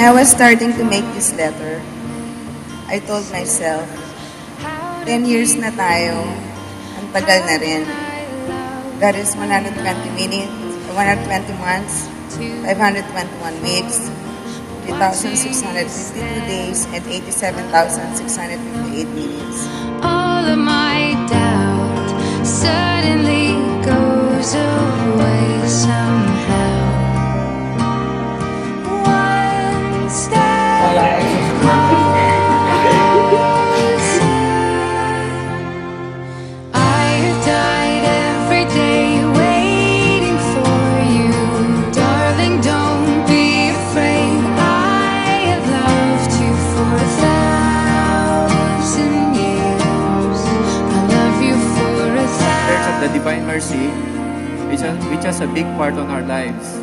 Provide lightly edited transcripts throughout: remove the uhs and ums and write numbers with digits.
I was starting to make this letter, I told myself, 10 years na tayo, ang tagal na rin. That is 120 months, 521 weeks, 3,652 days, and 87,658 minutes. All of my doubt suddenly goes away somehow. One step closer. I have died every day waiting for you, darling. Don't be afraid. I have loved you for 1,000 years. I love you for 1,000. Church of the Divine Mercy, which has a big part on our lives.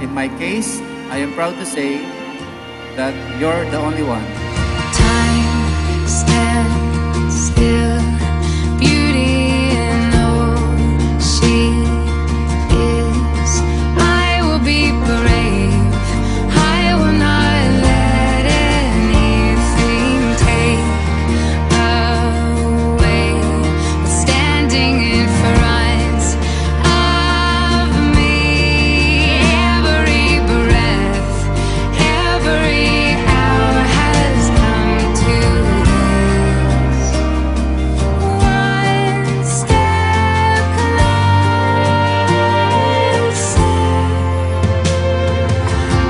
In my case, I am proud to say that you're the only one. Time stands still, beauty in all she is. I will be brave, I will not let anything take away what's standing in front of me. Every breath, every hour has come to this. One step closer.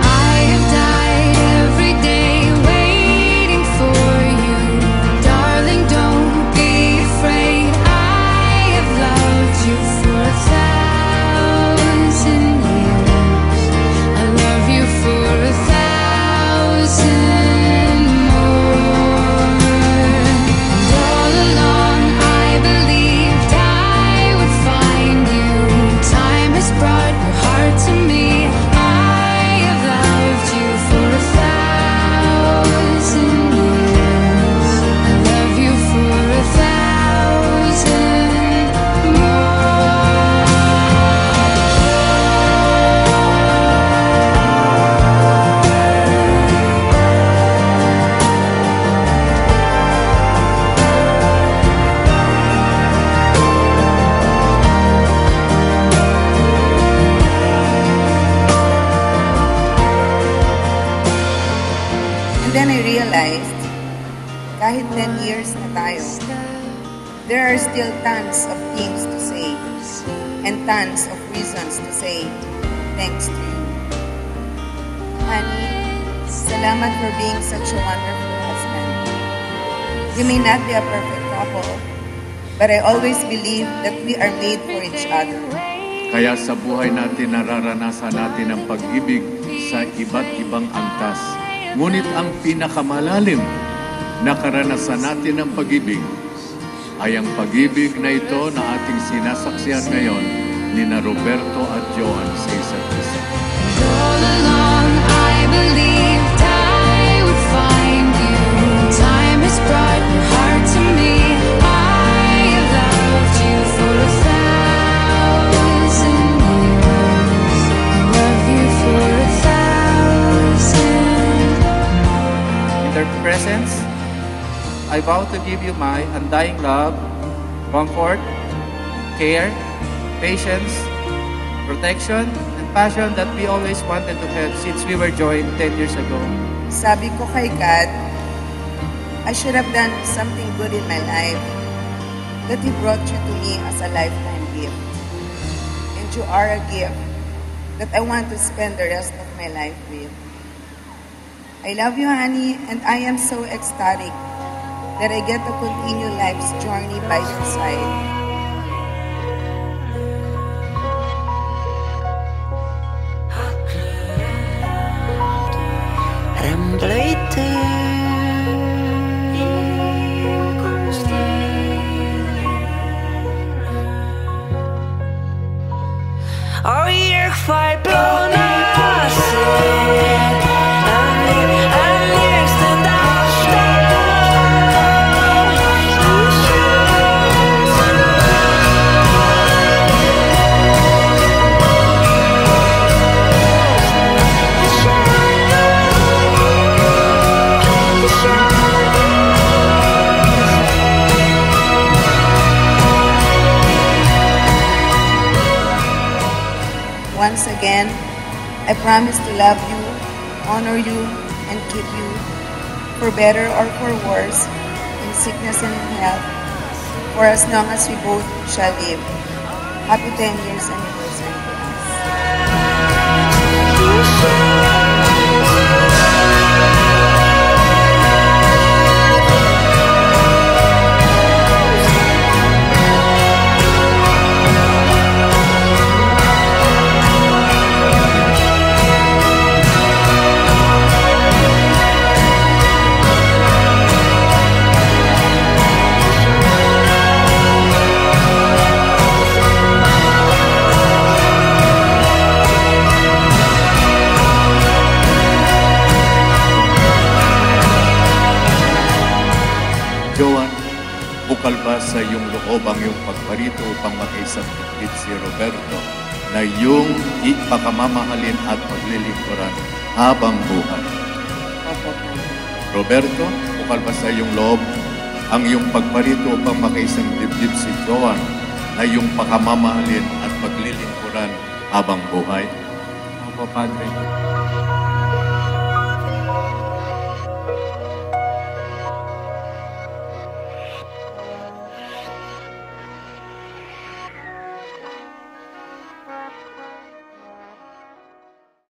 I have died every day waiting for you, darling. Don't be afraid. I have loved you for 1,000 years. I love you for 1,000 more. And all along I believed I would find you. Time has brought your heart to me. I have loved you for 1,000 years. I love you for 1,000 more. And then I realized, kahit 10 years na tayo, there are still tons of things to say and tons of reasons to say thanks to you. Honey, salamat for being such a wonderful husband. You may not be a perfect couple, but I always believe that we are made for each other. Kaya sa buhay natin nararanasan natin ang pag-ibig sa iba't ibang antas. Ngunit ang pinakamalalim na karanasan natin ng pag-ibig ay ang pag-ibig na ito na ating sinasaksihan ngayon ni na Roberto at Joan sa isa't isa. All along I believed I would find you. Time has brought your heart to me. I have loved you for 1,000 years. I love you for 1,000. In their presence, I vow to give you my undying love, comfort, care, patience, protection, and passion that we always wanted to have since we were joined 10 years ago. Sabi ko kay God, I should have done something good in my life, that He brought you to me as a lifetime gift. And you are a gift that I want to spend the rest of my life with. I love you, honey, and I am so ecstatic that I get to continue life's journey by your side. Oh, you're quite blown up. Once again, I promise to love you, honor you, and keep you, for better or for worse, in sickness and in health, for as long as we both shall live. Happy 10 years anniversary to us. Joan, bukal ba sa iyong loob ang iyong pagparito upang makaisang higit si Roberto na iyong ipakamamahalin at paglilingkuran habang buhay? Opo, Padre. Roberto, bukal ba sa iyong loob ang iyong pagparito upang makaisang dibdib si Joan na iyong pakamamahalin at paglilingkuran habang buhay? Opo, Padre.